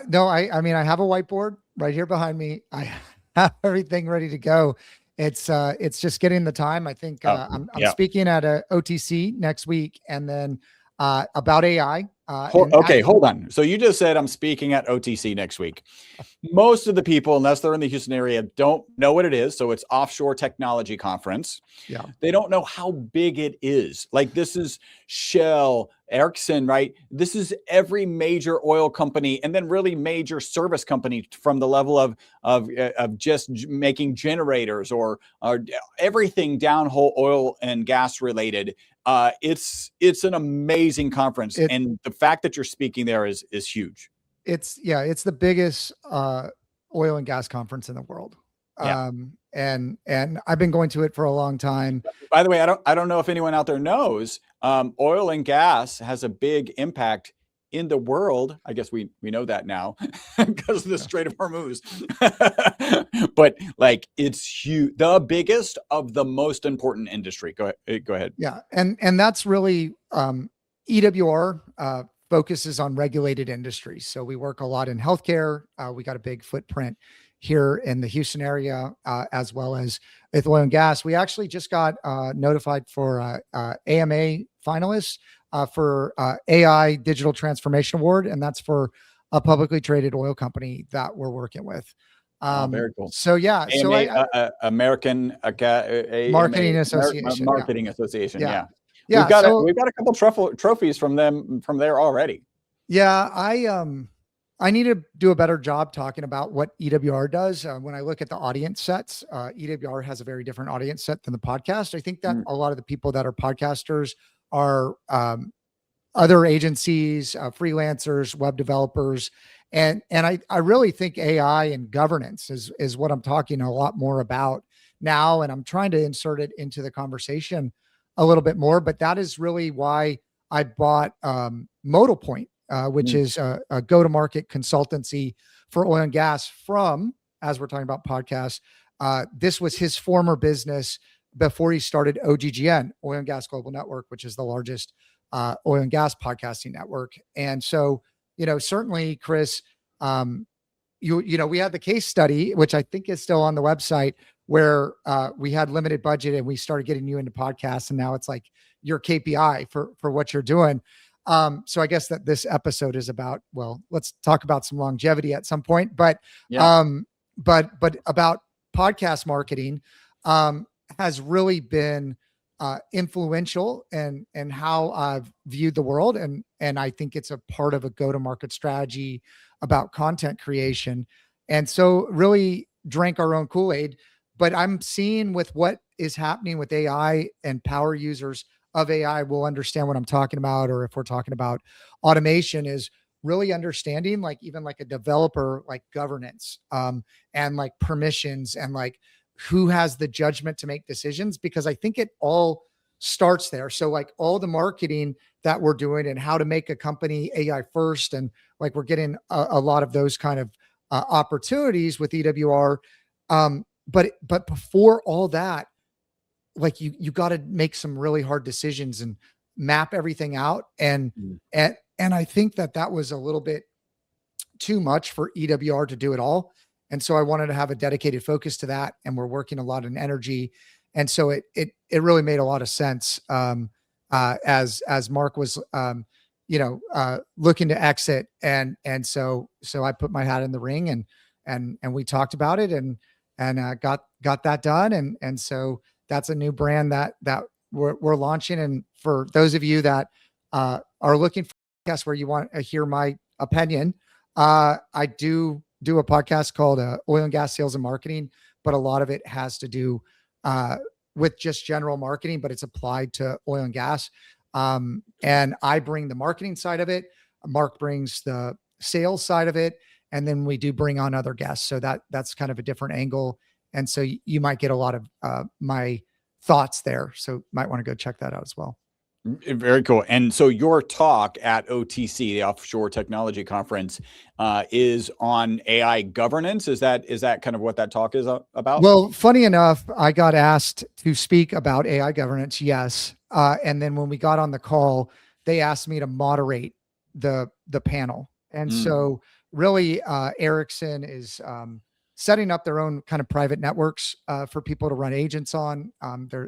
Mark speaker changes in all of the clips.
Speaker 1: No, I mean, I have a whiteboard right here behind me. I have everything ready to go. It's just getting the time. I think
Speaker 2: Oh,
Speaker 1: I'm
Speaker 2: yeah.
Speaker 1: speaking at a OTC next week, and then about AI.
Speaker 2: Okay, hold on. So you just said I'm speaking at OTC next week. Most of the people, unless they're in the Houston area, don't know what it is. So it's Offshore Technology Conference.
Speaker 1: Yeah,
Speaker 2: They don't know how big it is. Like, this is Shell, Ericsson, right? This is every major oil company, and then really major service company, from the level of just making generators or everything downhole oil and gas related. It's an amazing conference,
Speaker 1: it
Speaker 2: and the fact that you're speaking there is huge.
Speaker 1: it's the biggest oil and gas conference in the world.
Speaker 2: Yeah.
Speaker 1: And I've been going to it for a long time.
Speaker 2: By the way, I don't know if anyone out there knows, oil and gas has a big impact in the world. I guess we know that now because of the Strait of Hormuz. But like, it's huge, the biggest of the most important industry. Go ahead.
Speaker 1: Yeah, and that's really EWR focuses on regulated industries. So we work a lot in healthcare. We got a big footprint here in the Houston area, as well as with oil and gas. We actually just got notified for AMA finalists for AI Digital Transformation Award, and that's for a publicly traded oil company that we're working with.
Speaker 2: Very cool.
Speaker 1: So yeah,
Speaker 2: AMA,
Speaker 1: so
Speaker 2: American
Speaker 1: Marketing Association.
Speaker 2: Marketing Association.
Speaker 1: Yeah.
Speaker 2: Yeah.
Speaker 1: Yeah.
Speaker 2: We've got a couple trophies from there already.
Speaker 1: Yeah, I need to do a better job talking about what EWR does. When I look at the audience sets, EWR has a very different audience set than the podcast. I think that a lot of the people that are podcasters are other agencies, freelancers, web developers, and I really think AI and governance is what I'm talking a lot more about now, and I'm trying to insert it into the conversation a little bit more. But that is really why I bought Modal Point, which is a go-to-market consultancy for oil and gas from, as we're talking about podcasts, this was his former business before he started OGGN, Oil and Gas Global Network, which is the largest oil and gas podcasting network. And so, certainly, Chris, we had the case study, which I think is still on the website, where we had limited budget and we started getting you into podcasts, and now it's like your KPI for what you're doing. So I guess that this episode is about, well, let's talk about some longevity at some point, but about podcast marketing has really been influential and how I've viewed the world. And I think it's a part of a go-to-market strategy about content creation. And so really drank our own Kool-Aid, but I'm seeing with what is happening with AI, and power users of AI will understand what I'm talking about. Or if we're talking about automation, is really understanding, like, even like a developer, like governance, and like permissions, and like who has the judgment to make decisions, because I think it all starts there. So like all the marketing that we're doing and how to make a company AI first, and like we're getting a lot of those kind of opportunities with EWR. But before all that, like you got to make some really hard decisions and map everything out. And I think that was a little bit too much for EWR to do it all. And so I wanted to have a dedicated focus to that. And we're working a lot in energy. And so it really made a lot of sense. As Mark was, looking to exit. And so I put my hat in the ring, and we talked about it, and got that done. And so that's a new brand that we're launching. And for those of you that are looking for a podcast where you want to hear my opinion, I do a podcast called Oil and Gas Sales and Marketing, but a lot of it has to do with just general marketing, but it's applied to oil and gas. And I bring the marketing side of it. Mark brings the sales side of it. And then we do bring on other guests. So that's kind of a different angle. And so you might get a lot of my thoughts there. So might want to go check that out as well.
Speaker 2: Very cool. And so your talk at OTC, the Offshore Technology Conference, is on AI governance. Is that kind of what that talk is about?
Speaker 1: Well, funny enough, I got asked to speak about AI governance. Yes. And then when we got on the call, they asked me to moderate the panel. And so really, Ericsson is setting up their own kind of private networks for people to run agents on.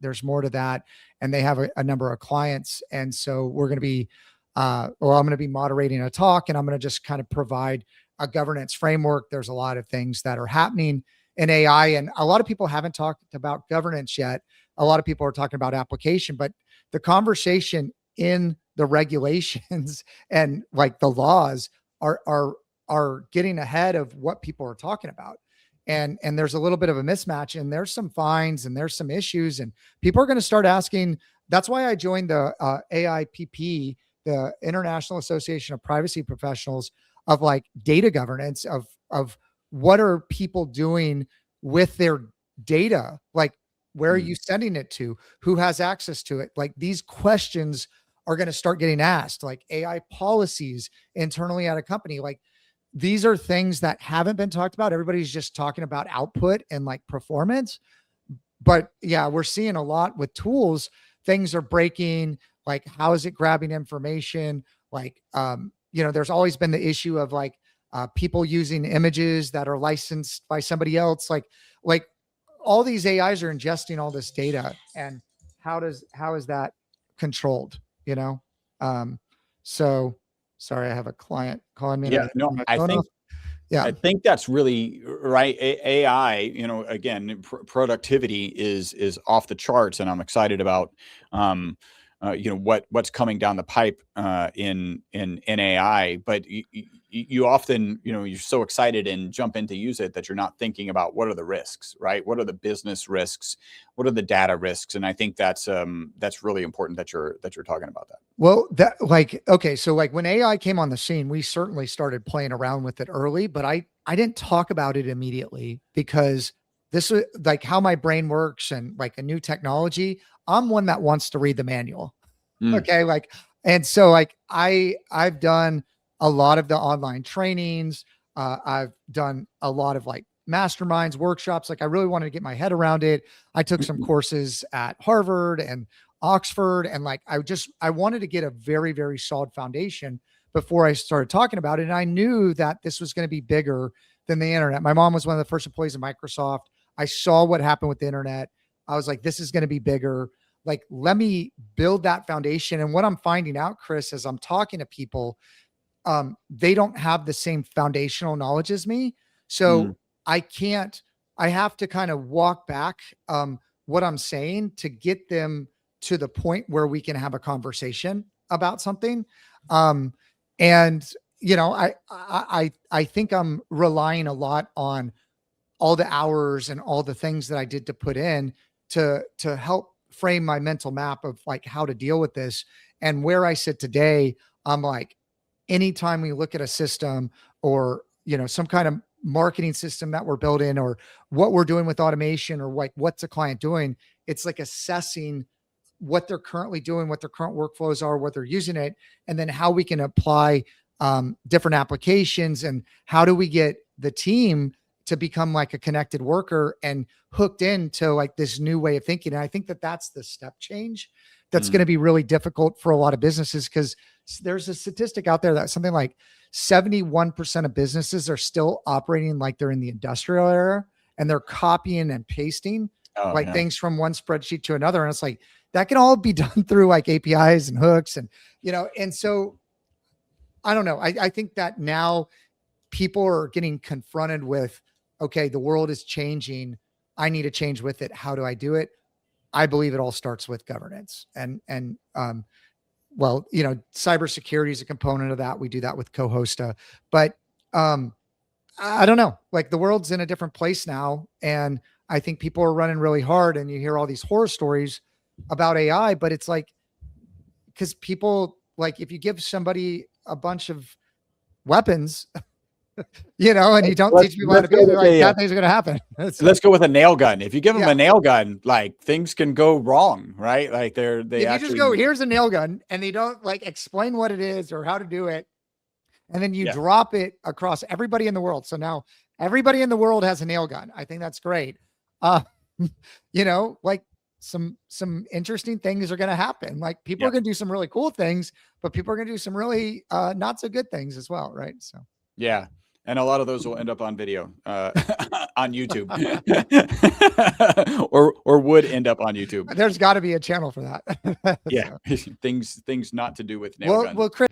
Speaker 1: There's more to that, and they have a number of clients. And so we're going to be, or I'm going to be moderating a talk, and I'm going to just kind of provide a governance framework. There's a lot of things that are happening in AI, and a lot of people haven't talked about governance yet. A lot of people are talking about application, but the conversation in the regulations and like the laws are getting ahead of what people are talking about. And there's a little bit of a mismatch, and there's some fines and there's some issues, and people are going to start asking. That's why I joined the AIPP, the International Association of Privacy Professionals, of like data governance, of what are people doing with their data? Like, where are you sending it to? Who has access to it? Like, these questions are going to start getting asked, like AI policies internally at a company. Like, these are things that haven't been talked about. Everybody's just talking about output and like performance. But yeah, we're seeing a lot with tools. Things are breaking. Like, how is it grabbing information? Like, there's always been the issue of like people using images that are licensed by somebody else. Like all these AIs are ingesting all this data, and how is that controlled? You know, so sorry, I have a client calling me.
Speaker 2: Yeah, no,
Speaker 1: My phone off. Yeah.
Speaker 2: I think that's really right. AI, again, productivity is off the charts, and I'm excited about, what's coming down the pipe in AI. But you often, you're so excited and jump in to use it that you're not thinking about what are the risks, right? What are the business risks? What are the data risks? And I think that's really important that you're talking about that.
Speaker 1: Well, okay, so like when AI came on the scene, we certainly started playing around with it early, but I didn't talk about it immediately because this was like how my brain works, and like a new technology. I'm one that wants to read the manual. Okay. And so like I've done a lot of the online trainings. I've done a lot of like masterminds, workshops. Like, I really wanted to get my head around it. I took some courses at Harvard and Oxford, and like I wanted to get a very, very solid foundation before I started talking about it. And I knew that this was going to be bigger than the internet. My mom was one of the first employees of Microsoft. I saw what happened with the internet. I was like, this is going to be bigger. Like, let me build that foundation. And what I'm finding out, Chris, as I'm talking to people, they don't have the same foundational knowledge as me. So I have to kind of walk back what I'm saying to get them to the point where we can have a conversation about something. And I think I'm relying a lot on all the hours and all the things that I did to put in to help frame my mental map of like how to deal with this. And where I sit today, I'm like, anytime we look at a system or, some kind of marketing system that we're building, or what we're doing with automation, or like what's a client doing, it's like assessing what they're currently doing, what their current workflows are, what they're using it, and then how we can apply different applications, and how do we get the team to become like a connected worker and hooked into like this new way of thinking. And I think that that's the step change that's going to be really difficult for a lot of businesses, because there's a statistic out there that something like 71% of businesses are still operating like they're in the industrial era, and they're copying and pasting things from one spreadsheet to another. And it's like, that can all be done through like APIs and hooks, and, and so I don't know. I think that now people are getting confronted with, okay, the world is changing. I need to change with it. How do I do it? I believe it all starts with governance, and cybersecurity is a component of that. We do that with Co-Hosta, but I don't know, like the world's in a different place now. And I think people are running really hard, and you hear all these horror stories about AI, but it's like, because people, like, if you give somebody a bunch of weapons, and you don't teach people how to be like, bad things are going to happen.
Speaker 2: Let's go with a nail gun. If you give them a nail gun, like things can go wrong, right? Like you
Speaker 1: just go, here's a nail gun, and they don't like explain what it is or how to do it. And then you drop it across everybody in the world. So now everybody in the world has a nail gun. I think that's great. Like some interesting things are going to happen. Like, people are going to do some really cool things, but people are going to do some really not so good things as well. Right. So,
Speaker 2: yeah. And a lot of those will end up on video, on YouTube, or would end up on YouTube.
Speaker 1: There's got to be a channel for that.
Speaker 2: Yeah,
Speaker 1: So.
Speaker 2: things not to do with nail guns.
Speaker 1: Well, Chris.